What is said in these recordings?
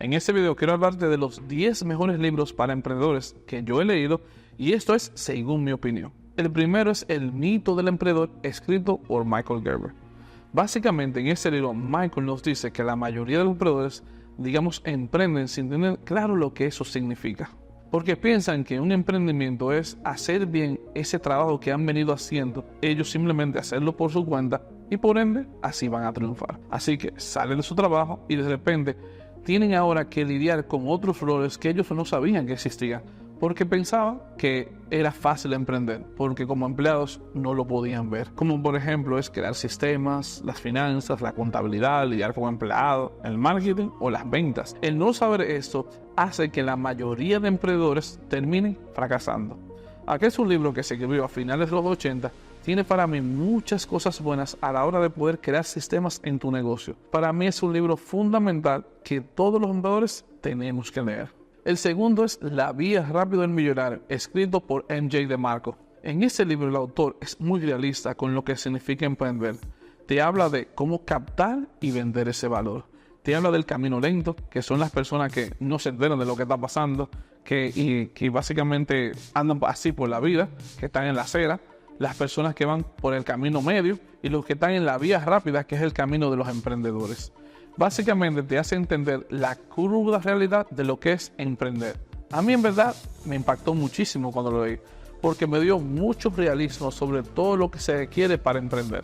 En este video quiero hablarte de los 10 mejores libros para emprendedores que yo he leído y esto es según mi opinión. El primero es El mito del emprendedor, escrito por Michael Gerber. Básicamente en este libro Michael nos dice que la mayoría de los emprendedores, emprenden sin tener claro lo que eso significa. Porque piensan que un emprendimiento es hacer bien ese trabajo que han venido haciendo, ellos simplemente hacerlo por su cuenta y por ende así van a triunfar. Así que salen de su trabajo y de repente tienen ahora que lidiar con otros roles que ellos no sabían que existían, porque pensaban que era fácil emprender, porque como empleados no lo podían ver. Como por ejemplo es crear sistemas, las finanzas, la contabilidad, lidiar con empleados, el marketing o las ventas. El no saber esto hace que la mayoría de emprendedores terminen fracasando. Aquí es un libro que se escribió a finales de los 80, tiene para mí muchas cosas buenas a la hora de poder crear sistemas en tu negocio. Para mí es un libro fundamental que todos los emprendedores tenemos que leer. El segundo es La vía rápido del millonario, escrito por MJ DeMarco. En este libro el autor es muy realista con lo que significa emprender. Te habla de cómo captar y vender ese valor. Te habla del camino lento, que son las personas que no se enteran de lo que está pasando, que básicamente andan así por la vida, que están en la acera. Las personas que van por el camino medio y los que están en la vía rápida, que es el camino de los emprendedores. Básicamente te hace entender la cruda realidad de lo que es emprender. A mí en verdad me impactó muchísimo cuando lo leí, porque me dio mucho realismo sobre todo lo que se requiere para emprender.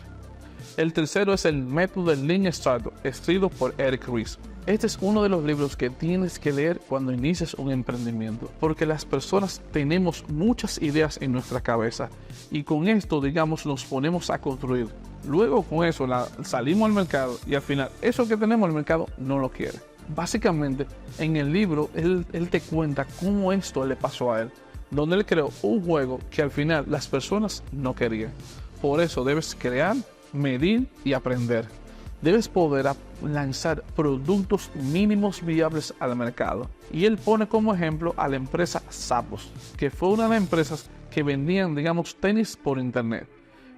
El tercero es El método del Lean Startup, escrito por Eric Ries. Este es uno de los libros que tienes que leer cuando inicias un emprendimiento, porque las personas tenemos muchas ideas en nuestra cabeza y con esto, nos ponemos a construir. Luego con eso salimos al mercado y al final eso que tenemos el mercado no lo quiere. Básicamente en el libro él te cuenta cómo esto le pasó a él, donde él creó un juego que al final las personas no querían. Por eso debes crear, medir y aprender. Debes poder lanzar productos mínimos viables al mercado. Y él pone como ejemplo a la empresa Zappos, que fue una de las empresas que vendían, tenis por internet.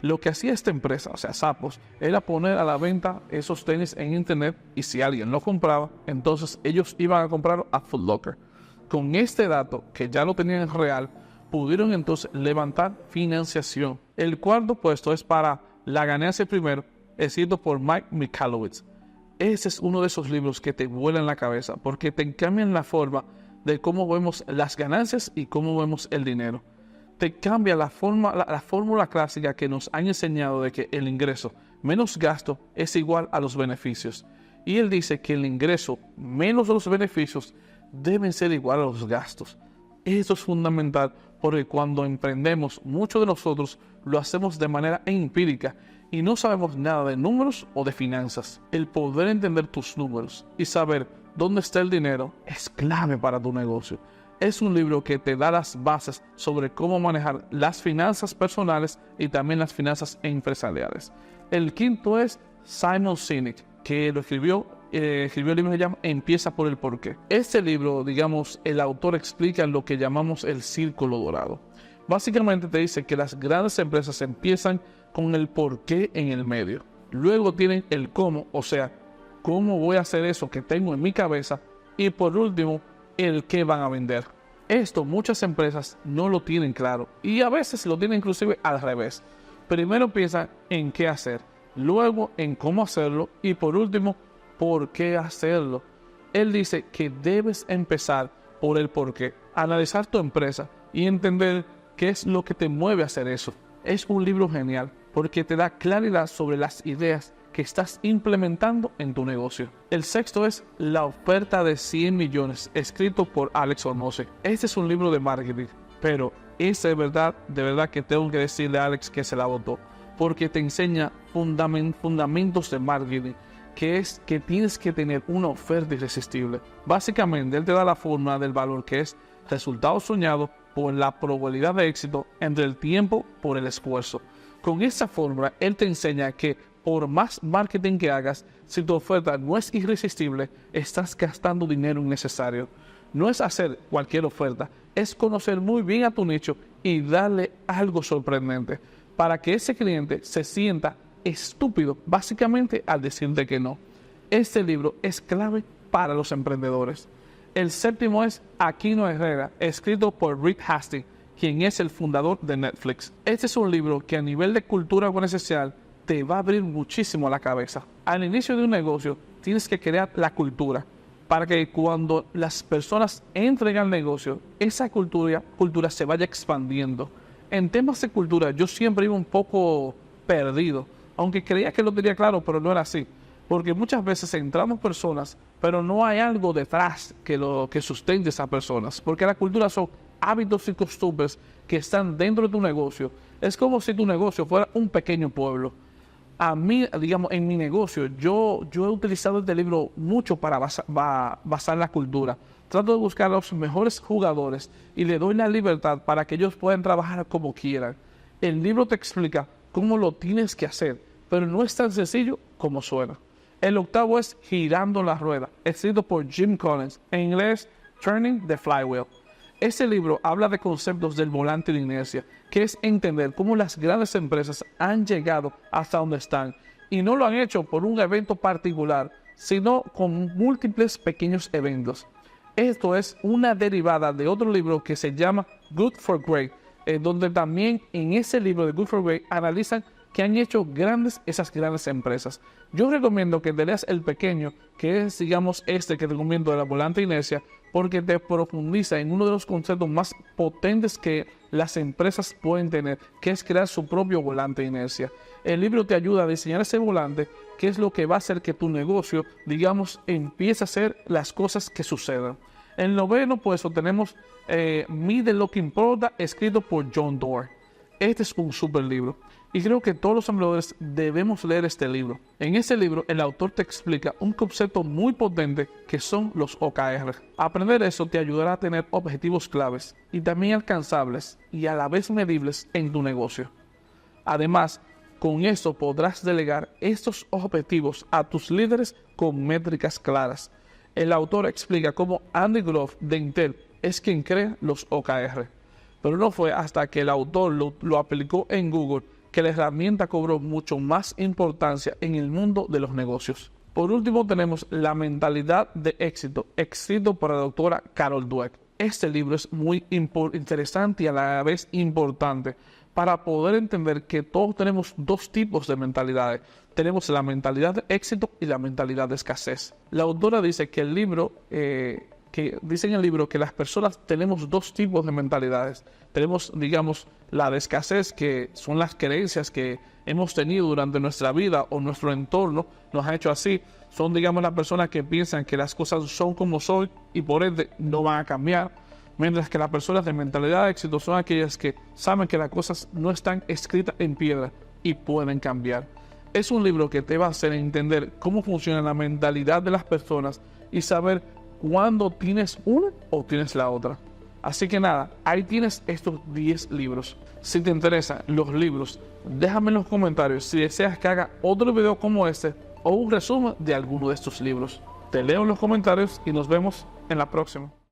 Lo que hacía esta empresa, o sea, Zappos, era poner a la venta esos tenis en internet y si alguien lo compraba, entonces ellos iban a comprarlo a Foot Locker. Con este dato, que ya lo tenían en real, pudieron entonces levantar financiación. El cuarto puesto es para La ganancia primero, escrito por Mike Michalowicz. Ese es uno de esos libros que te vuelan la cabeza porque te cambian la forma de cómo vemos las ganancias y cómo vemos el dinero. Te cambia la fórmula clásica que nos han enseñado de que el ingreso menos gasto es igual a los beneficios. Y él dice que el ingreso menos los beneficios deben ser igual a los gastos. Esto es fundamental porque cuando emprendemos, muchos de nosotros lo hacemos de manera empírica y no sabemos nada de números o de finanzas. El poder entender tus números y saber dónde está el dinero es clave para tu negocio. Es un libro que te da las bases sobre cómo manejar las finanzas personales y también las finanzas empresariales. El quinto es Simon Sinek, que lo escribió el libro que se llama Empieza por el porqué. Este libro, el autor explica lo que llamamos el círculo dorado. Básicamente te dice que las grandes empresas empiezan con el porqué en el medio. Luego tienen el cómo, o sea, cómo voy a hacer eso que tengo en mi cabeza. Y por último, el qué van a vender. Esto muchas empresas no lo tienen claro y a veces lo tienen inclusive al revés. Primero piensan en qué hacer, luego en cómo hacerlo y por último, por qué hacerlo. Él dice que debes empezar por el por qué, analizar tu empresa y entender qué es lo que te mueve a hacer eso. Es un libro genial porque te da claridad sobre las ideas que estás implementando en tu negocio. El sexto es La oferta de 100 millones, escrito por Alex Hormozi. Este es un libro de marketing, pero de verdad que tengo que decirle a Alex que se la botó, porque te enseña fundamentos de marketing, que es que tienes que tener una oferta irresistible. Básicamente, él te da la fórmula del valor que es resultado soñado por la probabilidad de éxito entre el tiempo por el esfuerzo. Con esa fórmula, él te enseña que por más marketing que hagas, si tu oferta no es irresistible, estás gastando dinero innecesario. No es hacer cualquier oferta, es conocer muy bien a tu nicho y darle algo sorprendente para que ese cliente se sienta estúpido, básicamente al decirte que no. Este libro es clave para los emprendedores. El séptimo es Aquino Herrera, escrito por Reed Hastings, quien es el fundador de Netflix. Este es un libro que a nivel de cultura organizacional te va a abrir muchísimo la cabeza. Al inicio de un negocio tienes que crear la cultura para que cuando las personas entren al negocio, esa cultura se vaya expandiendo. En temas de cultura yo siempre iba un poco perdido, aunque creía que lo tenía claro, pero no era así. Porque muchas veces entramos personas, pero no hay algo detrás que sustente a esas personas. Porque la cultura son hábitos y costumbres que están dentro de tu negocio. Es como si tu negocio fuera un pequeño pueblo. A mí, digamos, en mi negocio, yo he utilizado este libro mucho para basar la cultura. Trato de buscar a los mejores jugadores y le doy la libertad para que ellos puedan trabajar como quieran. El libro te explica cómo lo tienes que hacer, pero no es tan sencillo como suena. El octavo es Girando la Rueda, escrito por Jim Collins, en inglés Turning the Flywheel. Este libro habla de conceptos del volante de inercia, que es entender cómo las grandes empresas han llegado hasta donde están y no lo han hecho por un evento particular, sino con múltiples pequeños eventos. Esto es una derivada de otro libro que se llama Good for Great, donde también en ese libro de Good for Great analizan que han hecho esas grandes empresas. Yo recomiendo que te leas el pequeño, que es, digamos, este que recomiendo de la volante de inercia, porque te profundiza en uno de los conceptos más potentes que las empresas pueden tener, que es crear su propio volante de inercia. El libro te ayuda a diseñar ese volante, que es lo que va a hacer que tu negocio, digamos, empiece a hacer las cosas que sucedan. En noveno, pues, tenemos Mide lo que importa, escrito por John Doerr. Este es un super libro y creo que todos los emprendedores debemos leer este libro. En este libro el autor te explica un concepto muy potente que son los OKR. Aprender eso te ayudará a tener objetivos claves y también alcanzables y a la vez medibles en tu negocio. Además, con esto podrás delegar estos objetivos a tus líderes con métricas claras. El autor explica cómo Andy Grove de Intel es quien crea los OKR. Pero no fue hasta que el autor lo aplicó en Google que la herramienta cobró mucho más importancia en el mundo de los negocios. Por último tenemos La mentalidad de éxito, escrito por la doctora Carol Dweck. Este libro es muy interesante y a la vez importante para poder entender que todos tenemos dos tipos de mentalidades. Tenemos la mentalidad de éxito y la mentalidad de escasez. La autora dice que dice en el libro que las personas tenemos dos tipos de mentalidades. Tenemos, digamos, la de escasez, que son las creencias que hemos tenido durante nuestra vida o nuestro entorno nos ha hecho así. Son, digamos, las personas que piensan que las cosas son como son y por ende no van a cambiar. Mientras que las personas de mentalidad de éxito son aquellas que saben que las cosas no están escritas en piedra y pueden cambiar. Es un libro que te va a hacer entender cómo funciona la mentalidad de las personas y saber cuándo tienes una o tienes la otra. Así que nada, ahí tienes estos 10 libros. Si te interesan los libros, déjame en los comentarios si deseas que haga otro video como este o un resumen de alguno de estos libros. Te leo en los comentarios y nos vemos en la próxima.